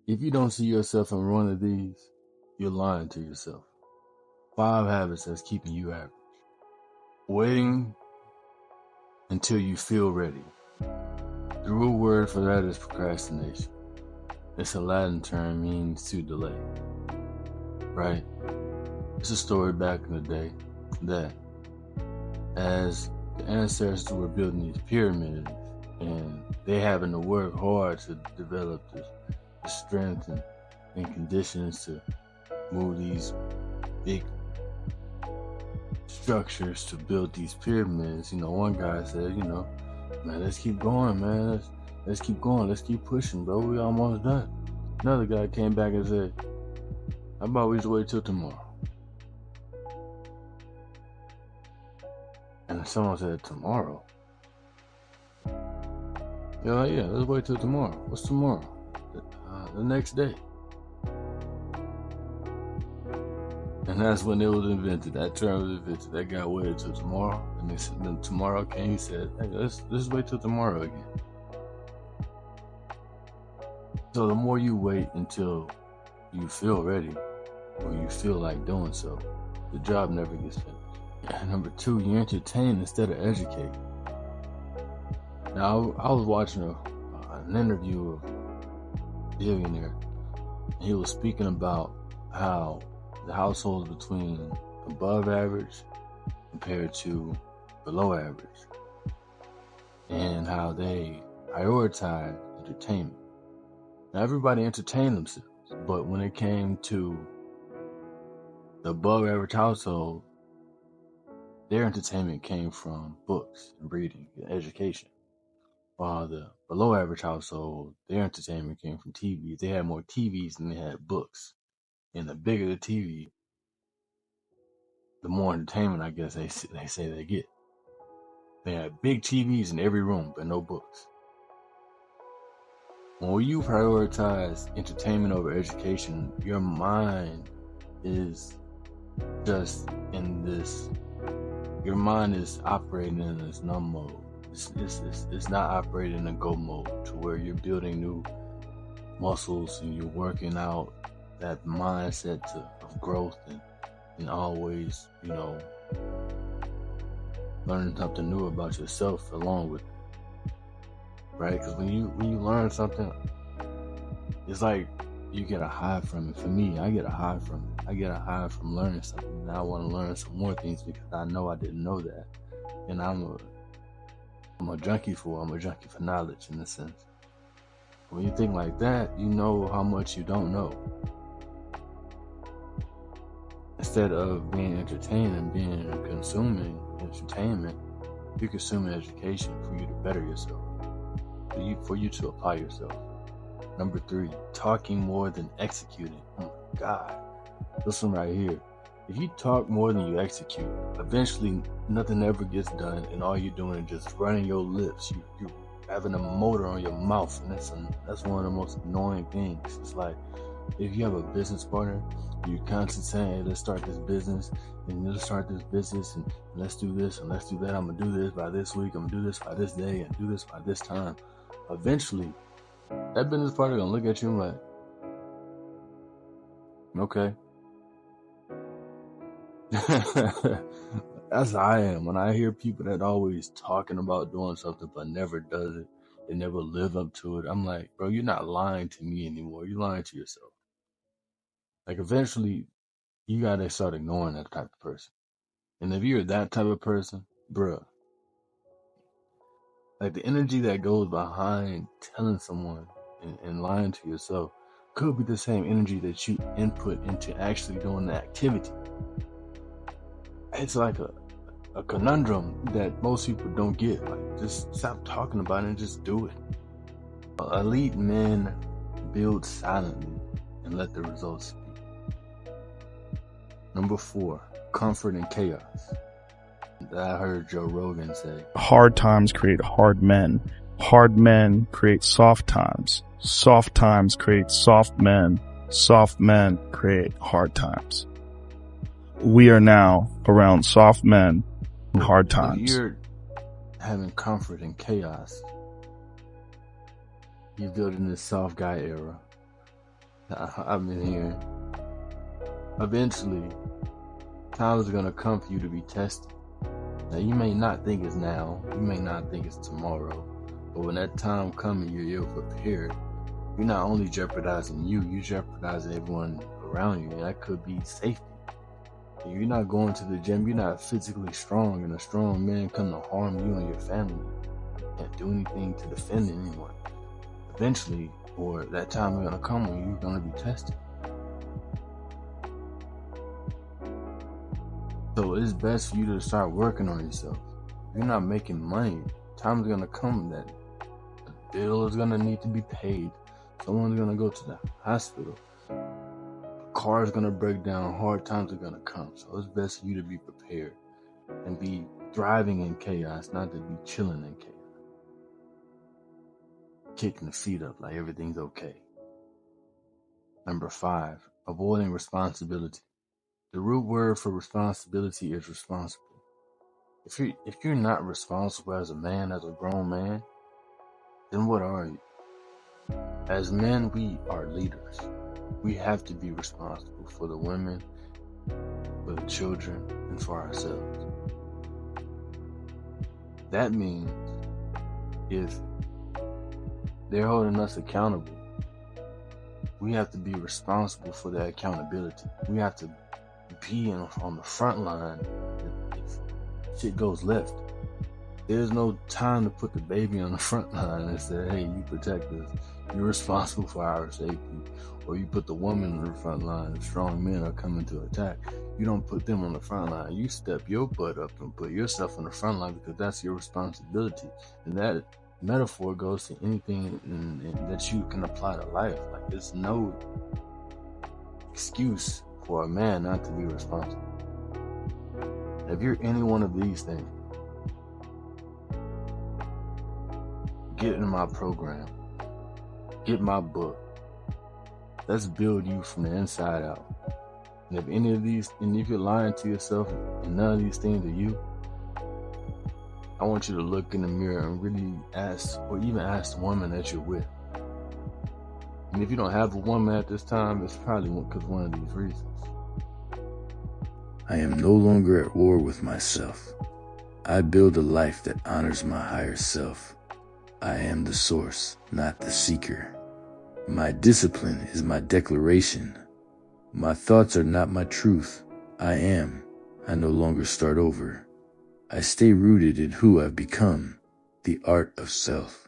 If you don't see yourself in one of these, you're lying to yourself. 5 habits that's keeping you average. Waiting until you feel ready. The real word for that is procrastination. It's a Latin term, means to delay. Right? It's a story back in the day that as the ancestors were building these pyramids and they having to work hard to develop the strength and conditions to move these big structures to build these pyramids, one guy said, man, let's keep going, man. Let's keep going. Let's keep pushing, bro. We almost done. Another guy came back and said, how about we just wait till tomorrow? And someone said, tomorrow? You're like, yeah, let's wait till tomorrow. What's tomorrow? The next day. And that's when it was invented. That term was invented. That guy waited till tomorrow. And then tomorrow came, he said, hey, let's wait till tomorrow again. So the more you wait until you feel ready, or you feel like doing so, the job never gets finished. And number 2, you entertain instead of educate. Now, I was watching an interview of a billionaire, and he was speaking about how the households between above average compared to below average, and how they prioritize entertainment. Now, everybody entertained themselves, but when it came to the above average household, their entertainment came from books and reading and education. While the below average household, their entertainment came from TVs. They had more TVs than they had books. And the bigger the TV, the more entertainment, I guess they say they get. They had big TVs in every room, but no books. When you prioritize entertainment over education, your mind is just in this. Your mind is operating in this numb mode. It's not operating in a go mode to where you're building new muscles and you're working out that mindset of growth and always, learning something new about yourself along with it. Right? Because when you learn something, it's like you get a high from it. For me, I get a high from it. I get a high from learning something. And I want to learn some more things because I know I didn't know that. And I'm a junkie for knowledge in a sense. When you think like that, you know how much you don't know. Instead of being entertained and being consuming entertainment, you're consuming education for you to better yourself, for you to apply yourself. Number 3, talking more than executing. Oh my God, this one right here. If you talk more than you execute, eventually nothing ever gets done, and all you're doing is just running your lips. You're having a motor on your mouth, and that's one of the most annoying things. It's like if you have a business partner, you're constantly saying, hey, let's start this business, and let's start this business, and let's do this, and let's do that. I'm going to do this by this week. I'm going to do this by this day, and do this by this time. Eventually, that business partner going to look at you and like, okay. That's how I am. When I hear people that always talking about doing something but never does it, they never live up to it, I'm like, bro, you're not lying to me anymore. You're lying to yourself. Like, eventually, you gotta start ignoring that type of person. And if you're that type of person, bruh, like the energy that goes behind telling someone and lying to yourself could be the same energy that you input into actually doing the activity. It's like a conundrum that most people don't get. Like, just stop talking about it and just do it. Elite men build silently and let the results speak. Number 4, comfort in chaos. I heard Joe Rogan say, hard times create hard men. Hard men create soft times. Soft times create soft men. Soft men create hard times. We are now around soft men and hard times. If you're having comfort in chaos, you're building this soft guy era. I've been hearing. Eventually, time is gonna come for you to be tested. Now, you may not think it's now, you may not think it's tomorrow, but when that time comes and you're ill prepared, you're not only jeopardizing you, you're jeopardizing everyone around you, and that could be safety. If you're not going to the gym, you're not physically strong, and a strong man come to harm you and your family. You can't do anything to defend anyone. Eventually, or that time is gonna come when you're gonna be tested. So it's best for you to start working on yourself. If you're not making money, time's gonna come that the bill is gonna need to be paid. Someone's gonna go to the hospital. A car is gonna break down. Hard times are gonna come. So it's best for you to be prepared and be thriving in chaos, not to be chilling in chaos. Kicking the feet up like everything's okay. Number 5, avoiding responsibility. The root word for responsibility is responsible. If you're not responsible as a man, as a grown man, then what are you? As men, we are leaders. We have to be responsible for the women, for the children, and for ourselves. That means if they're holding us accountable, we have to be responsible for that accountability. We have to be on the front line if shit goes left. There's no time to put the baby on the front line and say, hey, you protect us. You're responsible for our safety. Or you put the woman on the front line. If strong men are coming to attack, you don't put them on the front line. You step your butt up and put yourself on the front line because that's your responsibility. And that metaphor goes to anything that you can apply to life. Like, there's no excuse for a man not to be responsible. If you're any one of these things, get in my program, get my book. Let's build you from the inside out. And if any of these, and if you're lying to yourself and none of these things are you, I want you to look in the mirror and really ask, or even ask the woman that you're with. And if you don't have a woman at this time, it's probably because one of these reasons. I am no longer at war with myself. I build a life that honors my higher self. I am the source, not the seeker. My discipline is my declaration. My thoughts are not my truth. I am. I no longer start over. I stay rooted in who I've become, the art of self.